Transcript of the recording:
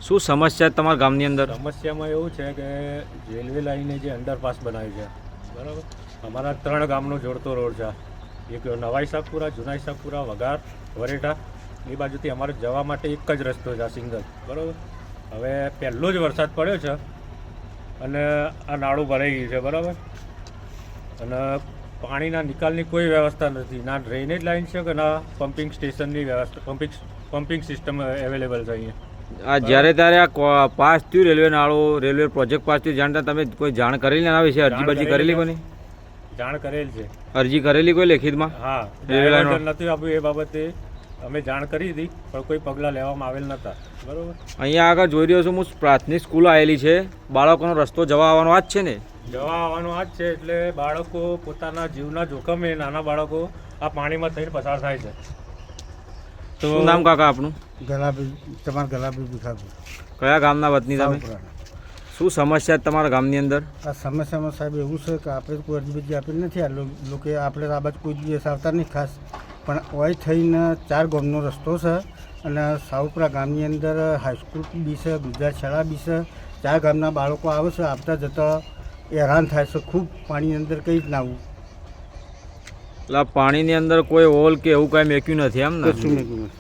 શું સમસ્યા તમારા ગામની અંદર? સમસ્યામાં એવું છે કે રેલવે લાઈને જે અંડરપાસ બનાવ્યું છે, બરાબર, અમારા 3 ગામનો જોડતો રોડ છે. એક નવા ઈસાકપુરા, જૂના ઈસાકપુરા, વઘાર, વરેટા. એ બાજુથી અમારે જવા માટે એક જ રસ્તો છે, સિંગલ, બરાબર. હવે પહેલો જ વરસાદ પડ્યો છે અને આ નાળું ભરાઈ ગયું છે, બરાબર. અને પાણીના નિકાલની કોઈ વ્યવસ્થા નથી. ના ડ્રેનેજ લાઇન છે કે ના પમ્પિંગ સ્ટેશનની વ્યવસ્થા, પમ્પિંગ સિસ્ટમ અવેલેબલ છે અહીંયા. આ જ્યારે ત્યારે આ પાસ થયું રેલવે નાળું, રેલવે પ્રોજેક્ટ પાસ થયું, જાણતા તમે કોઈ જાણ કરેલી એના વિશે? અરજી કરેલી કોની? જાણ કરેલ છે. અરજી કરેલી કોઈ લેખિતમાં? હા, રેલવે નથી આપ્યું એ બાબતે અમે જાણ કરી હતી, પણ કોઈ પગલાં લેવામાં આવેલ નહોતા, બરાબર. અહીંયા આગળ જોઈ રહ્યો છું હું, પ્રાથમિક સ્કૂલ આવેલી છે. બાળકોનો રસ્તો જવા આવવાનો આ જ છે ને? જવા આવવાનું આ જ છે. એટલે બાળકો પોતાના જીવના જોખમે, નાના બાળકો આ પાણીમાં થઈને પસાર થાય છે. તો શું નામ કાકા આપનું? ગલાબી, તમારા ગલાબી ભીખાભાઈ. કયા ગામના વતની તમે? શું સમસ્યા તમારા ગામની અંદર? આ સમસ્યામાં સાહેબ એવું છે કે આપણે કોઈ અરજી આપેલી નથી. આ લોકો આપણે આ બાજુ કોઈ દિવસ આવતા નહીં ખાસ, પણ ઓય થઈને 4 ગામનો રસ્તો છે અને સાવપુરા ગામની અંદર હાઈસ્કૂલ બી છે, ગુજરાત શાળા બી છે. 4 ગામના બાળકો આવે છે, આવતા જતા હેરાન થાય છે ખૂબ. પાણીની અંદર કંઈ જ ના આવું. એટલે પાણીની અંદર કોઈ હોલ કે એવું કાંઈ મેક્યું નથી એમ ને? કશું નહીં.